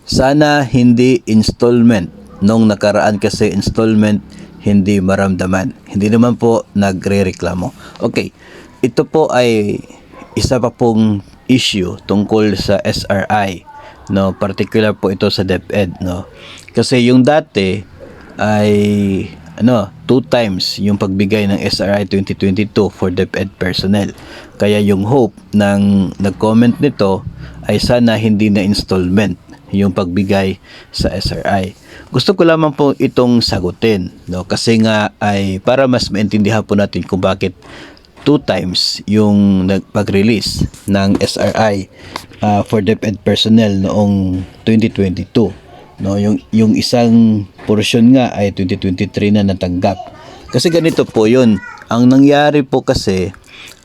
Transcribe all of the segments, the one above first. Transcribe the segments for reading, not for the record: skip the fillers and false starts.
Sana hindi installment. Nung nakaraan kasi installment, hindi maramdaman. Hindi naman po nagrereklamo. Okay, ito po ay isa pa pong issue tungkol sa SRI. No, particular po ito sa DepEd, no. Kasi yung dati ay 2 times yung pagbigay ng SRI 2022 for DepEd personnel. Kaya yung hope ng nag-comment nito ay sana hindi na installment yung pagbigay sa SRI. Gusto ko lamang po itong sagutin, no? Kasi nga ay para mas maintindihan po natin kung bakit 2 times yung nagpag-release ng SRI for DepEd personnel noong 2022. No, yung isang portion nga ay 2023 na natanggap. Kasi ganito po 'yun. Ang nangyari po kasi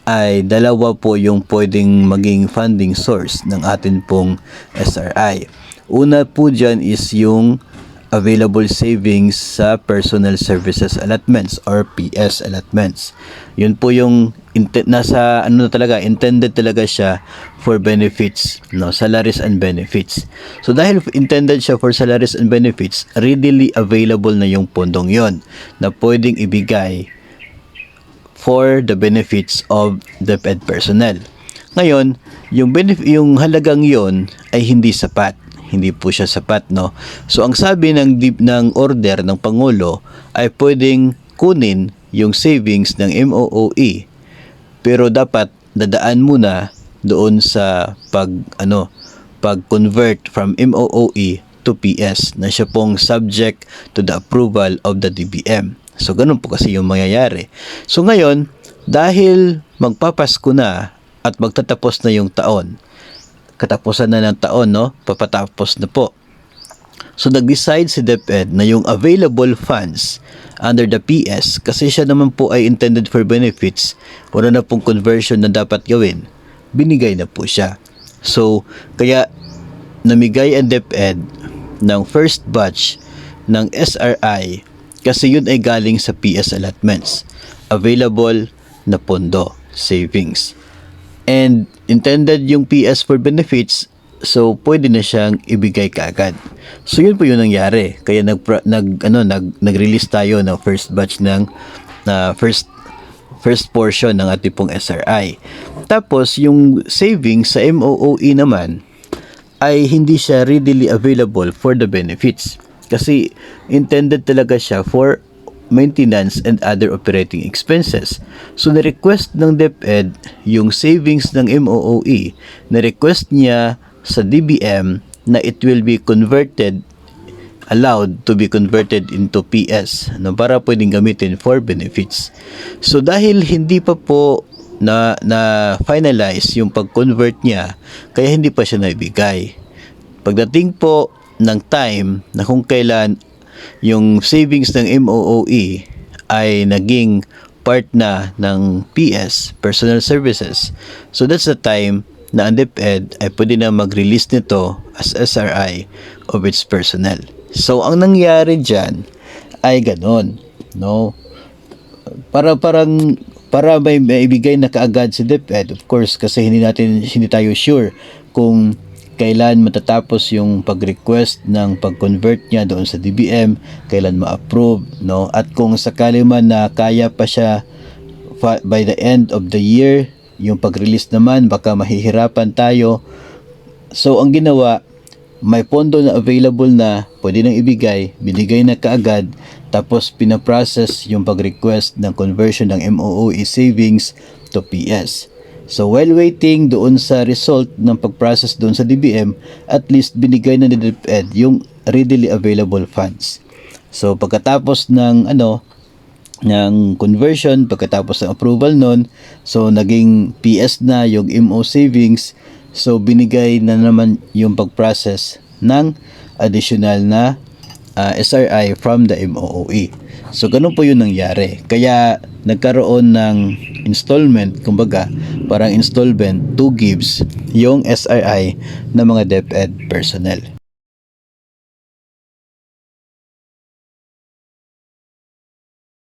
ay dalawa po yung pwedeng maging funding source ng atin pong SRI. Una po dyan is yung available savings sa personal services allotments or PS allotments. Yun po yung nasa talaga, intended talaga siya for benefits, no, salaries and benefits. So dahil intended siya for salaries and benefits, readily available na yung pondong yon na pwedeng ibigay for the benefits of DepEd personnel. Ngayon, yung halagang yon ay hindi sapat. Hindi po siya sapat, no? So ang sabi ng order ng Pangulo ay pwedeng kunin yung savings ng MOOE, pero dapat dadaan muna doon sa pag-convert from MOOE to PS na siya pong subject to the approval of the DBM. So ganun po kasi yung mangyayari. So ngayon, dahil magpapasko na at magtatapos na yung taon, katapusan na ng taon, no? Papatapos na po. So nag-decide si DepEd na yung available funds under the PS, kasi siya naman po ay intended for benefits, wala na pong conversion na dapat gawin, binigay na po siya. So kaya namigay ang DepEd ng first batch ng SRI kasi yun ay galing sa PS allotments, available na pondo, savings. And intended yung PS for benefits, so pwede na siyang ibigay kaagad. So yun po yung nangyari. Kaya nag-release tayo ng first batch ng first portion ng ating pong SRI. Tapos yung savings sa MOOE naman ay hindi siya readily available for the benefits. Kasi intended talaga siya for maintenance and other operating expenses. So na-request ng DepEd yung savings ng MOOE, na-request niya sa DBM na it will be allowed to be converted into PS, no, para pwedeng gamitin for benefits. So dahil hindi pa po na finalize yung pag-convert niya, kaya hindi pa siya naibigay. Pagdating po ng time na kung kailan yung savings ng MOOE ay naging part na ng PS, Personal Services. So that's the time na ang DepEd ay pwede na mag-release nito as SRI of its personnel. So ang nangyari dyan ay ganon, no? Para may maibigay na kaagad si DepEd, of course, kasi hindi tayo sure kung kailan matatapos yung pag-request ng pag-convert niya doon sa DBM, kailan ma-approve, no? At kung sakali man na kaya pa siya by the end of the year, yung pag-release naman baka mahihirapan tayo. So ang ginawa, may pondo na available na pwede nang ibigay, binigay na kaagad, tapos pinaprocess yung pag-request ng conversion ng MOOE savings to PS. So while waiting doon sa result ng pag-process doon sa DBM, at least binigay na ni DepEd yung readily available funds. So pagkatapos ng conversion, pagkatapos ng approval nun, so naging PS na yung MO savings, so binigay na naman yung pag-process ng additional na SRI from the MOOE. So ganun po yung nangyari. Kaya nagkaroon ng installment, kumbaga parang installment 2 gives yung SRI ng mga DepEd personnel.